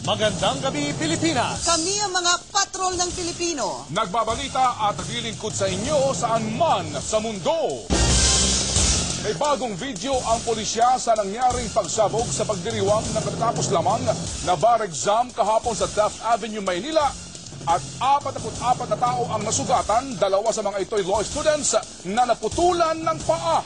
Magandang gabi, Pilipinas! Kami ang mga patrol ng Pilipino. Nagbabalita at naglilingkod sa inyo saan man sa mundo. May bagong video ang pulisya sa nangyaring pagsabog sa pagdiriwang ng katatapos lamang na bar exam kahapon sa Taft Avenue, Maynila. At 44 na tao ang nasugatan, dalawa sa mga ito'y law students na naputulan ng paa.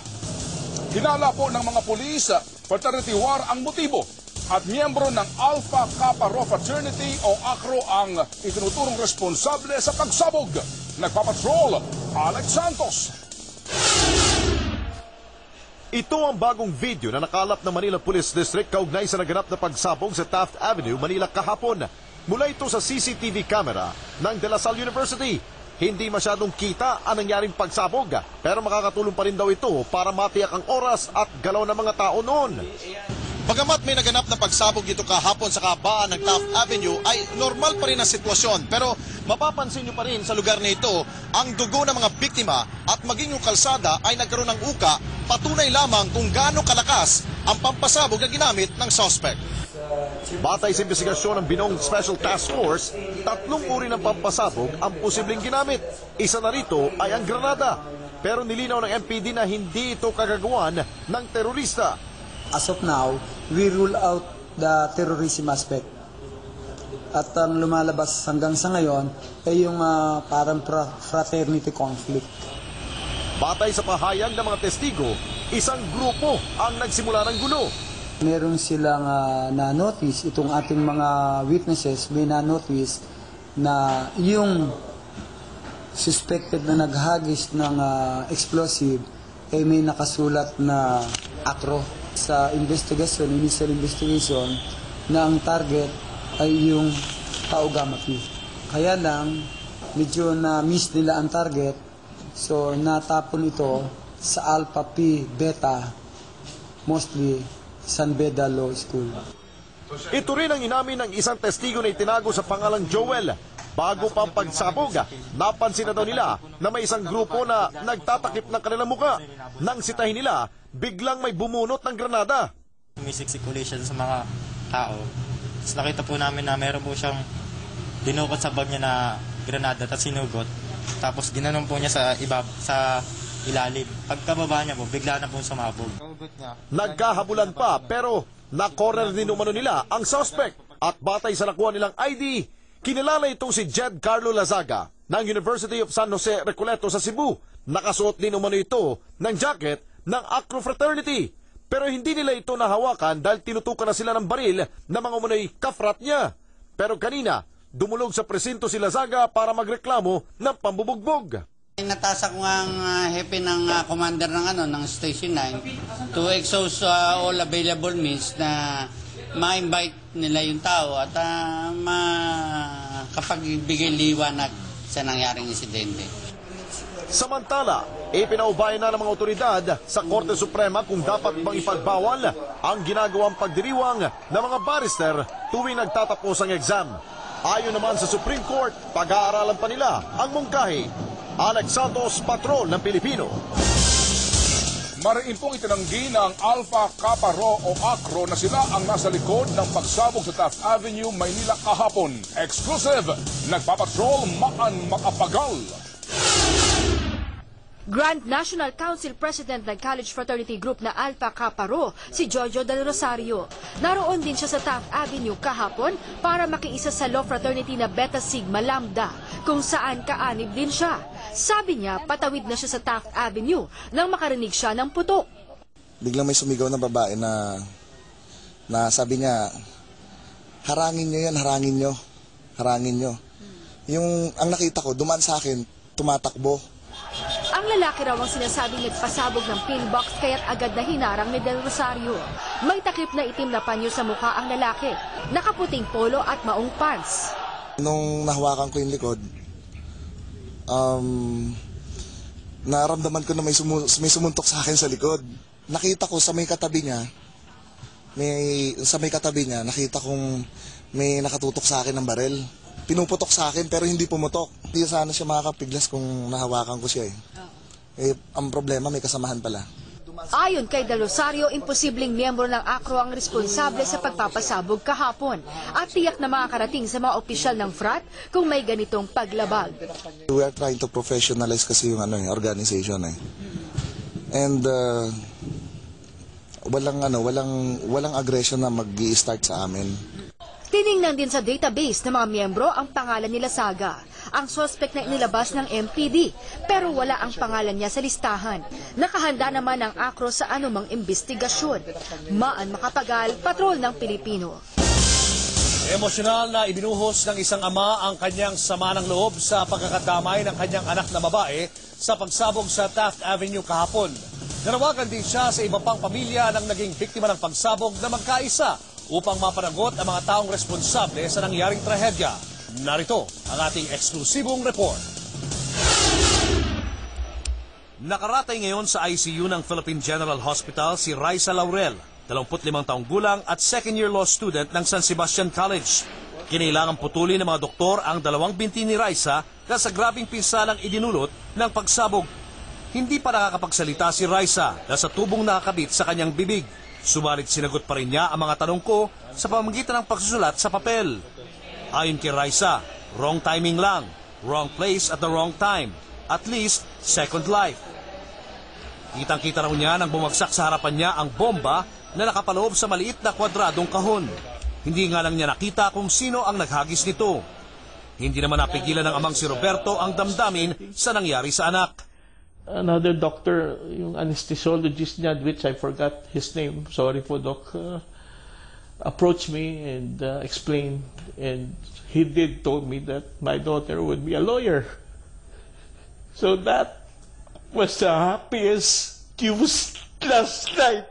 Hinala po ng mga pulis, fraternity war ang motibo. At miyembro ng Alpha Kappa Rho Fraternity o ACRO ang itinuturong responsable sa pagsabog. Nagpapatrol, Alex Santos. Ito ang bagong video na nakalap ng Manila Police District kaugnay sa naganap na pagsabog sa Taft Avenue, Manila kahapon. Mula ito sa CCTV camera ng De La Salle University. Hindi masyadong kita ang nangyaring pagsabog, pero makakatulong pa rin daw ito para matiyak ang oras at galaw ng mga tao noon. Bagamat may naganap na pagsabog dito kahapon sa kabaan ng Taft Avenue ay normal pa rin ang sitwasyon. Pero mapapansin nyo pa rin sa lugar na ito ang dugo ng mga biktima at maging yung kalsada ay nagkaroon ng uka, patunay lamang kung gaano kalakas ang pampasabog na ginamit ng suspect. Batay sa investigasyon ng Binong Special Task Force, 3 uri ng pampasabog ang posibleng ginamit. Isa na rito ay ang granada. Pero nilinaw ng MPD na hindi ito kagagawan ng terorista. As of now, we rule out the terrorism aspect. At ang lumalabas hanggang sa ngayon ay yung parang fraternity conflict. Batay sa pahayag ng mga testigo, isang grupo ang nagsimula ng gulo. Meron silang na-notice, itong ating mga witnesses, may na-notice na yung suspected na naghagis ng explosive ay may nakasulat na ACRO. Sa investigation, initial investigation, na ang target ay yung Tau Gamma Q. Kaya lang, medyo na-miss nila ang target, so natapon ito sa Alpha P Beta, mostly San Beda Law School. Ito rin ang inamin ng isang testigo na itinago sa pangalang Joel. Bago pa ang pagsabog, napansin na daw nila na may isang grupo na nagtatakip ng kanilang muka. Nang sitahin nila, biglang may bumunot ng granada. Umisik-sikuloy siya sa mga tao. Tapos nakita po namin na meron po siyang dinukot sa bag niya na granada at sinugot. Tapos ginanon po niya sa ilalim. Pagkababa niya po, bigla na po sumabog. Nagkahabulan pa pero na-corner din umano nila ang suspect. At batay sa nakuha nilang ID, kinilala itong si Jed Carlo Lazaga ng University of San Jose Recoleto sa Cebu. Nakasuot din umano ito ng jacket ng ACRO Fraternity. Pero hindi nila ito nahawakan dahil tinutukan na sila ng baril na mga umunay kafrat niya. Pero kanina, dumulog sa presinto si Lazaga para magreklamo ng pambubugbog. Natasa ko ang hepe ng commander ng Station 9 to exhaust all available means na ma-invite nila yung tao at makapagbigay liwanag sa nangyaring insidente. Samantala, ipinaubayan na ng mga otoridad sa Korte Suprema kung dapat bang ipagbawal ang ginagawang pagdiriwang ng mga barrister tuwing nagtatapos ang exam. Ayon naman sa Supreme Court, pag-aaralan pa nila ang mungkahi. Alex Santos, Patrol ng Pilipino. Mariin pong itinanggi ng Alpha Kappa Rho o ACRO na sila ang nasa likod ng pagsabog sa Taft Avenue, Maynila kahapon. Exclusive, nagpapatrol Maan Makapagal. Grand National Council President ng College Fraternity Group na Alpha Kappa Rho, si Jojo Del Rosario. Naroon din siya sa Taft Avenue kahapon para makiisa sa Law Fraternity na Beta Sigma Lambda, kung saan kaanib din siya. Sabi niya, patawid na siya sa Taft Avenue nang makarinig siya ng putok. Biglang may sumigaw na babae na sabi niya, harangin niyo yan, harangin niyo, harangin niyo. Ang nakita ko, dumaan sa akin, tumatakbo. Ang lalaki raw ang sinasabing nagpasabog ng pillbox kaya't agad na hinarang ni Del Rosario. May takip na itim na panyo sa mukha ang lalaki, nakaputing polo at maong pants. Nung nahawakan ko yung likod, naramdaman ko na may sumuntok sa akin sa likod. Nakita ko sa may katabi niya, nakita kong may nakatutok sa akin ng barel. Pinuputok sa akin pero hindi pumutok. Hindi sana siya makakapiglas kung nahawakan ko siya eh. Ang problema may kasamahan pala. Ayon kay Del Rosario, imposibleng miyembro ng ACRO ang responsable sa pagpapasabog kahapon at tiyak na makakarating sa mga opisyal ng FRAT kung may ganitong paglabag. We are trying to professionalize kasi yung organization And walang aggression na mag-i-start sa amin. Tiningnan din sa database ng mga miyembro ang pangalan nila Saga. Ang suspect na inilabas ng MPD, pero wala ang pangalan niya sa listahan. Nakahanda naman ang ACRO sa anumang investigasyon. Maan Makapagal, Patrol ng Pilipino. Emosyonal na ibinuhos ng isang ama ang kanyang sama ng loob sa pagkakadamay ng kanyang anak na babae sa pagsabog sa Taft Avenue kahapon. Nanawagan din siya sa iba pang pamilya ng naging biktima ng pagsabog na magkaisa upang mapanagot ang mga taong responsable sa nangyaring trahedya. Narito ang ating eksklusibong report. Nakaratay ngayon sa ICU ng Philippine General Hospital si Raisa Laurel, 25 taong gulang at second-year law student ng San Sebastian College. Kinailangang putulin ng mga doktor ang dalawang binti ni Raisa dahil sa grabing pinsalang idinulot ng pagsabog. Hindi pa nakakapagsalita si Raisa dahil sa tubong nakakabit sa kanyang bibig. Subalit sinagot pa rin niya ang mga tanong ko sa pamamagitan ng pagsusulat sa papel. Ayon kay Raisa, wrong timing lang, wrong place at the wrong time, at least second life. Kitang-kita raw niya nang bumagsak sa harapan niya ang bomba na nakapaloob sa maliit na kwadradong kahon. Hindi nga lang niya nakita kung sino ang naghagis nito. Hindi naman napigilan ng amang si Roberto ang damdamin sa nangyari sa anak. Another doctor, yung anesthesiologist niya, which I forgot his name, sorry po doc, approached me and explained, and he did told me that my daughter would be a lawyer. So that was the happiest news last night.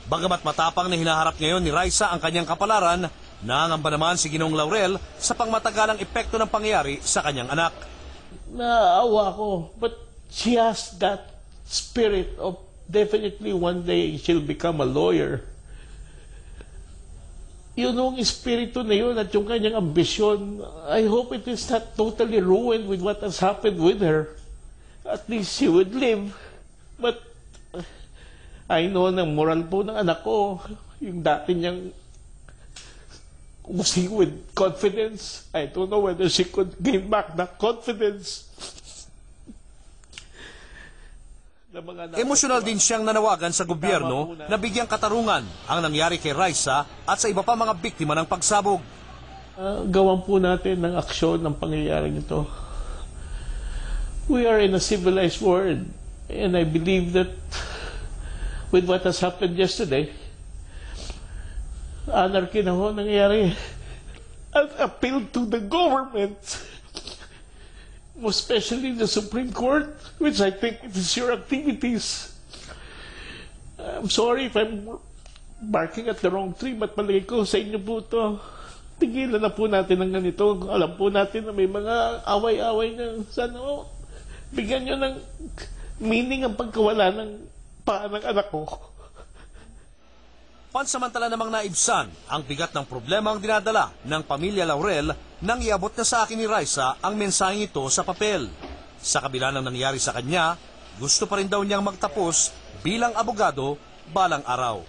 Bagamat matapang na hinaharap ngayon ni Raisa ang kanyang kapalaran, nangamba naman si Ginong Laurel sa pangmatagalang epekto ng pangyayari sa kanyang anak. Naawa ko, but she has that spirit of definitely one day she'll become a lawyer. Yun yung espiritu na yun at yung kanyang ambisyon, I hope it is not totally ruined with what has happened with her. At least she would live. But I know na moral po ng anak ko, yung dati niyang using with confidence. I don't know whether she could gain back that confidence. Emosyonal din siyang nanawagan sa gobyerno na bigyang katarungan ang nangyari kay Raisa at sa iba pa mga biktima ng pagsabog. Gawan po natin ng aksyon ng pangyayaring ito. We are in a civilized world, and I believe that with what has happened yesterday, anarchy na ho nangyayari. I'll appeal to the government, especially the Supreme Court, which I think it is your activities. I'm sorry if I'm barking at the wrong tree, but palagi ko sa inyo po ito. Tigilan na po natin ng ganito. Alam po natin na may mga away-away na sana bigyan nyo ng meaning ang pagkawala ng paa ng anak ko. Pansamantala namang naibsan ang bigat ng problema ang dinadala ng pamilya Laurel nang iabot na sa akin ni Raisa ang mensaheng ito sa papel. Sa kabila ng nangyari sa kanya, gusto pa rin daw niyang magtapos bilang abogado balang araw.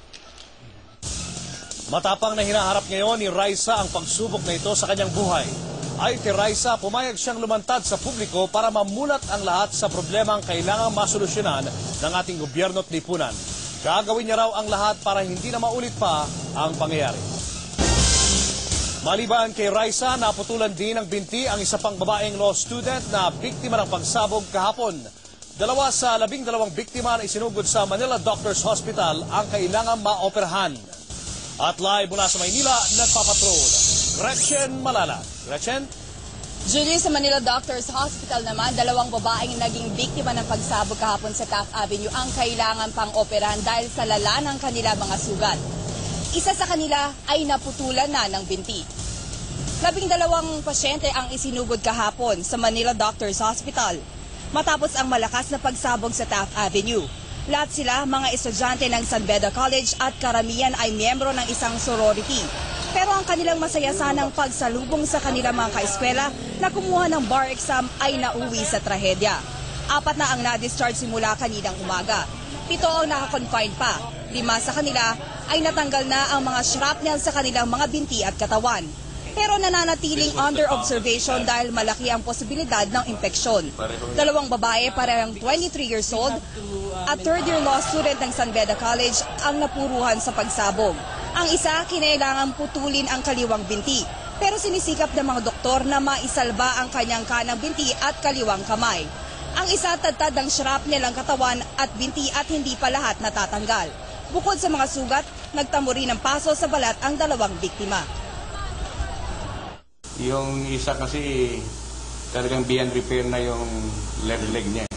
Matapang na hinaharap ngayon ni Raisa ang pagsubok na ito sa kanyang buhay. Ayon kay Raisa, pumayag siyang lumantad sa publiko para mamulat ang lahat sa problema ang kailangang masolusyonan ng ating gobyerno at lipunan. Gagawin niya raw ang lahat para hindi na maulit pa ang pangyayari. Maliban kay Raisa, naputulan din ng binti ang isa pang babaeng law student na biktima ng pagsabog kahapon. 2 sa 12 biktima na isinugod sa Manila Doctors Hospital ang kailangang maoperahan. At live mula sa Maynila, nagpapatrol Gretchen Malala. Gretchen? Julie, sa Manila Doctors Hospital naman, 2 babaeng naging biktima ng pagsabog kahapon sa Taft Avenue ang kailangan pang operahan dahil sa lala ng kanila mga sugat. Isa sa kanila ay naputulan na ng binti. 12 pasyente ang isinugod kahapon sa Manila Doctors Hospital matapos ang malakas na pagsabog sa Taft Avenue. Lahat sila mga estudyante ng San Beda College at karamihan ay miyembro ng isang sorority. Pero ang kanilang masaya sanang pagsalubong sa kanilang mga kaeskwela na kumuha ng bar exam ay nauwi sa trahedya. 4 na ang na-discharge simula kaninang umaga. 7 ang nakakonfine pa. 5 sa kanila ay natanggal na ang mga shrapnel sa kanilang mga binti at katawan. Pero nananatiling under observation dahil malaki ang posibilidad ng impeksyon. 2 babae parehong 23 years old at third-year law student ng San Beda College ang napuruhan sa pagsabog. Ang isa, kinailangan putulin ang kaliwang binti. Pero sinisikap ng mga doktor na maisalba ang kanyang kanang binti at kaliwang kamay. Ang isa, tadtad ng shrapnel ang katawan at binti at hindi pa lahat natatanggal. Bukod sa mga sugat, nagtamo rin ng paso sa balat ang 2 biktima. Yung isa kasi talagang beyond repair na yung left leg niya.